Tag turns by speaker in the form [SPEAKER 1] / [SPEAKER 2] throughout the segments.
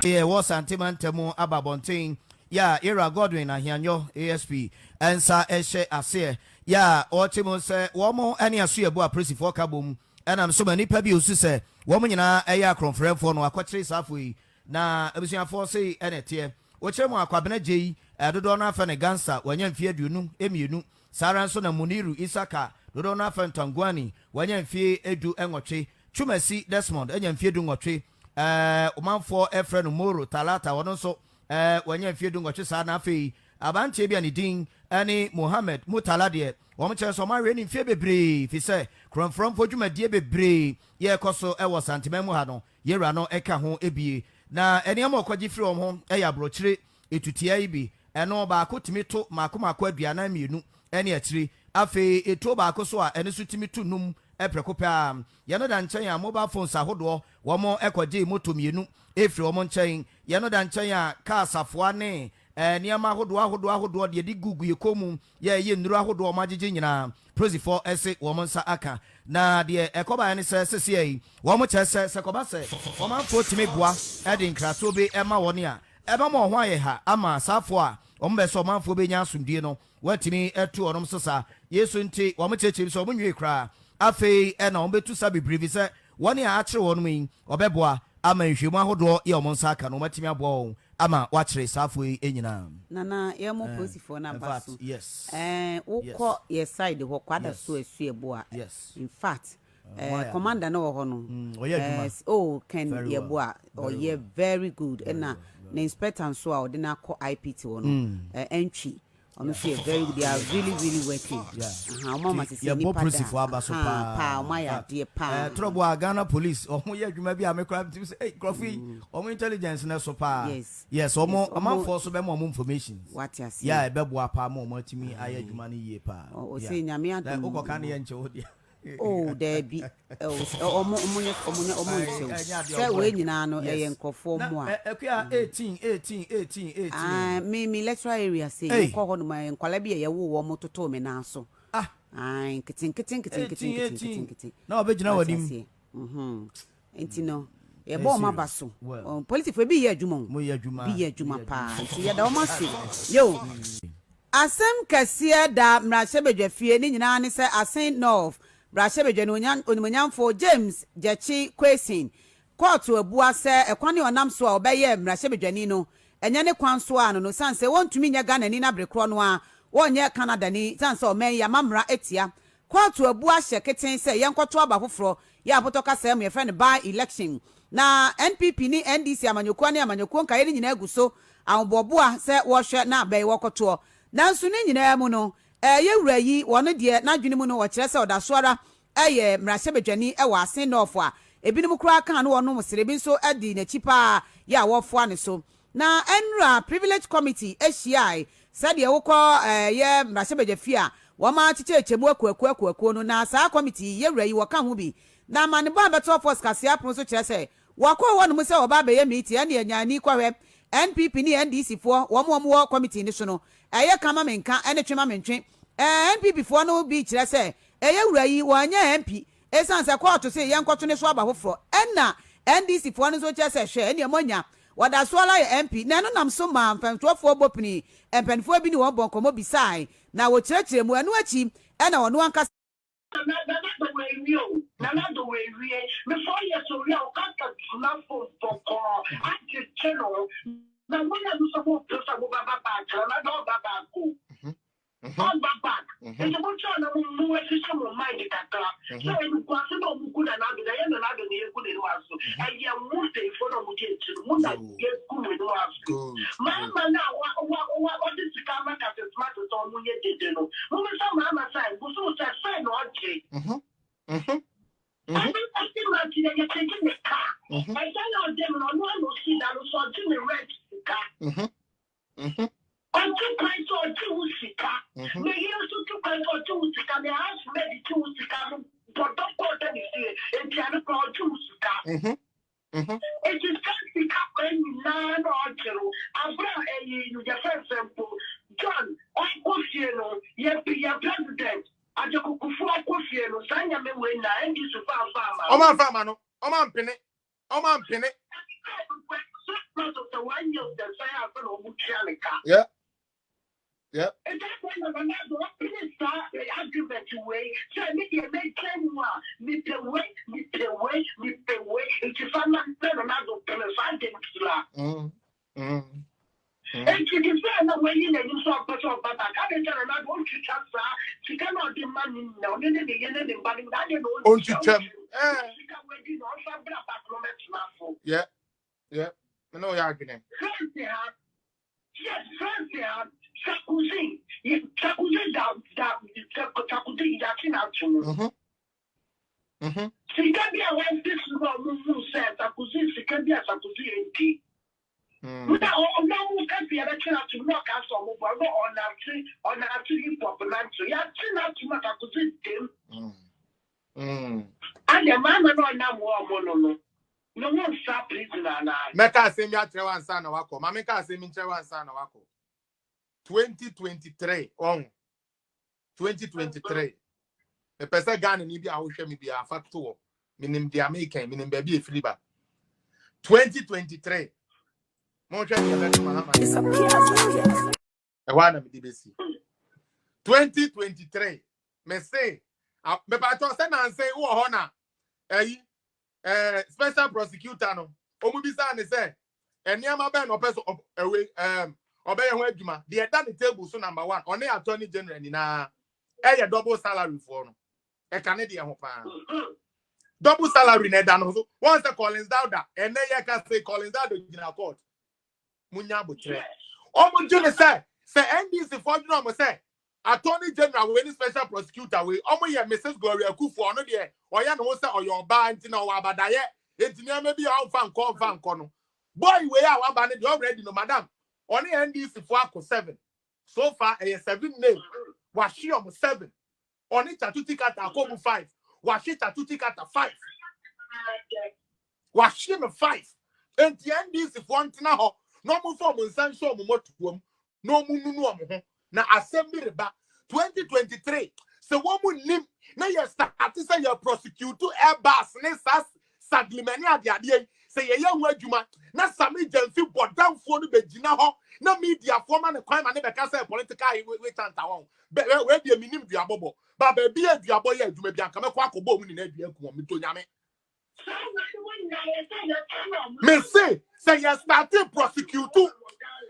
[SPEAKER 1] Yeah, was Santimantemo Ababontin. Yeah, Era Godwin Ahianyo ASP and Sa Eshe Ase. Yeah, Otimo say Womo any asuabo presi for kabum. And I'm so many pebi who say woman na aya conference for no akwatre safui na abusia for say enetie. Ochemo akwabena jei dodo na fa ne gansa wanya mfie aduonu emienu. Sara nso na Muniru Isaka dodo na fa ntangwani wanya mfie edu enwotwe. Kumasi Desmond enya mfie du nwotwe. Omanfo Efren Moro Talata wono so wanya mfie du nwotwe sa na afei abanche bia ne din ani Mohammed Mutalade wom kire so ma we ni mfie bebre fi se kronfrom fodwumadie bebre ye koso e wo santemam ha no yewra no eka ho ebie na eni am okwaji firi wom ho e ya brochire etutia ibi eno ba akotimi to makomako aduana mienu eni akiri afei eto ba akoso a eni so timi to num eprekopa yano da nchen ya mobile phones ahodo womo ekwaje moto mienu efiri womo nchen yano da nchen ya car safoa ne niama ahodo de di gugu yekomu ye nnuru ahodo magege nyina prosifor ese womo nsa aka na de ekoba ya ne sese yi womo chese sekoba se womo afo timi boa ede nkrato be ema woni a eba mo ho aye ha ama safo a womo be so manfo be nya asumdie no watimi etu onom sesa yesu nti womo cheche so womo nwe kra afei na womo betu sabi brivi se woni a akire wonom yi obeboa ama nhwemu ahodo ye womo nsa aka no matimi abo ama wachire safo enyina
[SPEAKER 2] nana ye mo prosifor na baso
[SPEAKER 1] yes
[SPEAKER 2] woko ye side ho kwada so asuebo a in fact commander na wo ho no Ken Yeboa or ye very good na inspector so a odina call IPT wo no entry honestly very good. They are really working. Mama say
[SPEAKER 1] ni prosifor abaso
[SPEAKER 2] pa my idea pa
[SPEAKER 1] trouble Ghana police omo ye adwuma bi amekra tim say Kofi omo intelligence na so pa yes omo force be mo information
[SPEAKER 2] what you say
[SPEAKER 1] yeah be boa pa mo timi aye adwuma ni ye pa
[SPEAKER 2] o say nyame adum
[SPEAKER 1] o ka na ye nche wo dia
[SPEAKER 2] there be omo say we nyina no e nkofo mo a
[SPEAKER 1] ekua 18
[SPEAKER 2] me lecturer area say ko ho no ma nkwala bi ye wo mo toto me na so kitin
[SPEAKER 1] na obegina wadim
[SPEAKER 2] enti no e bo ma baso police for bi ye adwuma pa enti ye da o ma se yo asem kase da mrahye bedwafie ni nyina ne se asen north brashe bedwe no onimonyamfo James Jechi Kwesin court abua se ekwane onam so a obeye mrashe bedwani no enye ne kwan so a no sanse wontumi nya Ghana ni na brekro no a wonye Canada ni sanse o men ya mamra etia court abua hye se yenkoto aba foforo ya abotoka se me friend by election na NPP ni NDC amanyokwa ni amanyokwo nkaye ni nyina aguso awobobua se wo hwe na abai wokoto nanso ni nyina mu no yewura yi wono de na dwene mu no wo kire se odasoara eye mrahye bedwani e wa asen north a ebinim kura kan no wono musire bi so adi na chipa ya wofo ane so na enra privilege committee ACI said ye wokọ ye mrahye bedwafi a wo ma chichechemu akuakuakuakuo no na saa committee yewura yi wo ka ho bi na mane ba beto force kase apon so kire se wakọ wono mu se oba be ye meeting ane anyani kwahwe NPP ni NDC fo wo committee ni so no eye kama menka ene twema mentwe NPP fo no bi kire se eye wura yi wanya MP esanse court se yenkoto ne so aba hofro enna NDC fo no so kire se hwe ene monya wada so ala ye MP na no nam so ma mfantofo obopini empanfo bi ni wo bon komo bisai na wo kirekire mu enu achi ena wono anka
[SPEAKER 3] Nana do we before you so we are got na for I channel na when you suppose to say baba na do baba ko on baba e mo chana mo we system of mind kakra so you go say no mu na do ya na do ni ku ni waso e ye mu dey for no mu dey tru mu na get ku ni waso mama na wa this camera ka smart to mu ye dede no mu so mama say go so say no okay I think like you're taking the car. I don't know them, no one will see that so to the red car. On two kinds of two car. May you two kinds of two car. The house ready two car. But don't go to the sea and piano call two car. It is just the car when you learn or two. Abraham, you just example. John, I was you know, you're president. Aje kukufu akofie no sanya me we na endi su fa no o man pene of the science of Muchanica.
[SPEAKER 4] Yeah. Yeah.
[SPEAKER 3] And that's why I'm not going to start the argument away. So I need to make one. Me the way. It's if I'm not going to and to defend the way in the use of person, but I can't tell another one to chapter. She cannot demand no, the end of but I don't know.
[SPEAKER 4] Yeah. Yeah. No, you're arguing.
[SPEAKER 3] Yes, Sakuzi. Sakuzi Yakin out to me. She can be a one this who said Sakuzi, she can be a Sakuzi. No, can't be election to knock us on actually popular. You have not too much acquisition. And the man no more no one stop pleasing and I.
[SPEAKER 4] Meka say me atre wan san na wako. Mama ka say me atre wan san na wako. 2023 on 2023. The person Ghana ni bi a wo hwe me bi a facto. Minim di American, minim ba bi e filiba. 2023. It's a PS. I want to be 2023. Me say, me pa to say na say wo ho na special prosecutor no. Omu bisa ne say eniama be no person away obey ho adwuma. The at the table so number 1 on the attorney general ni na double salary for no. E kan de ho pa. Double salary na da no so. Once the Collins Dowda and then you can say Collins Dowda in court. Munya butre. Omo jene say NDC for you know say attorney general when special prosecutor we omo ye Mrs. Gloria Akufo no de oya no say oyo ba nti na wa abadaye entinia maybe how fan no boy we a wa ba ne de already no madam oni NDC for ako 7 so far 7 name wa shi omo 7 oni tatuti kata akobu 5 wa shi tatuti kata 5 wa shi me 5 enti NDC for ntina ho no mu form nsan show mu motuom no mu nunu omo ho na assembly reba 2023 so wo mu nim na ye start say ye prosecute airbus ne sas saglimani ade say ye hu adwuma na sami jamfi bodamfo no begina ho na media forma ne kwan ma ne beka say political we tanta won we be minim duabobo ba ba bi aduabo ye adwuma bi anka me kwa akobo mu ni na adua ku mi to nyame me say you started prosecute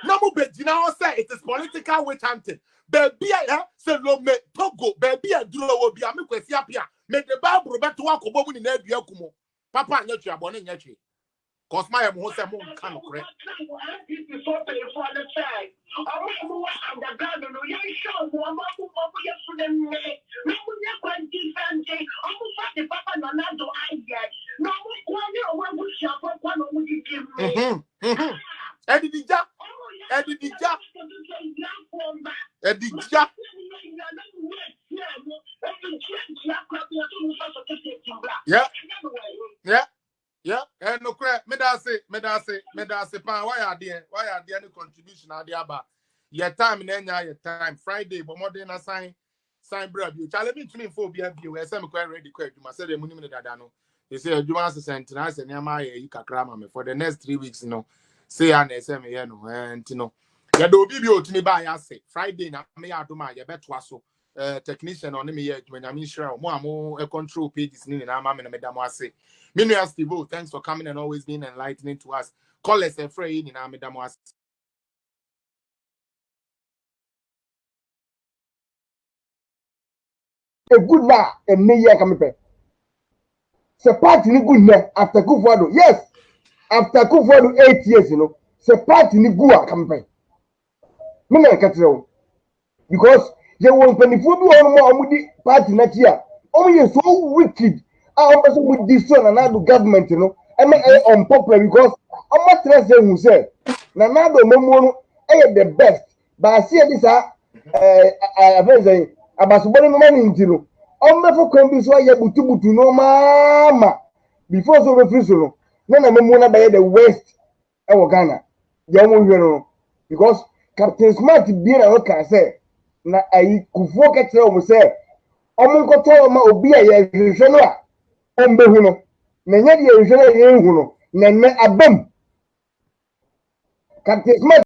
[SPEAKER 4] na mo begina ho say it is political witch hunting baby say lo me Togo baby aduro wo bia me kwasi apia me de bible beto akobo mu ni na adua ku mo papa anya tuabo ne nya twe cause my mo say mo kan kore Edidija yeah and no credit me da say pan why are there any contribution are there ba your time na nya your time Friday but more than sign bra bi challenge me to me for bia bi we say me quite ready quite you say the money me dada no they say adwuma assistant na say nyama ye kakra ma me for the next 3 weeks no say an say me here no and no ya do bi otumi ba ya say Friday na me ya do ma ye beto aso technician on me here adwuma nyame shira mo amo control pages ni na ma me na me da mo ase Minu Steve, thanks for coming and always being enlightening to us. Call us a friend in Amidamos.
[SPEAKER 5] A good na a year coming back. Se party ni good na after Kufuado. Yes, after Kufuado 8 years, you know. Se party ni good coming back. Me na katro because they won't penny for on more party next year. Only so wicked. I'm also with this one and now the government, you know. I mean, unpopular because I'm not stressing who say. Now, the memo the best. But I see this, I'm saying, about somebody money, you know. I'm never come this way, butu no mama. Before so refuse, no. Then I'm going to buy the West, Ghana. You because Captain Smart being a local say, now I could forget to say, I'm going to tell my Obia, ombe huno na nya de ehwere ye huno na ne abam Captain Smith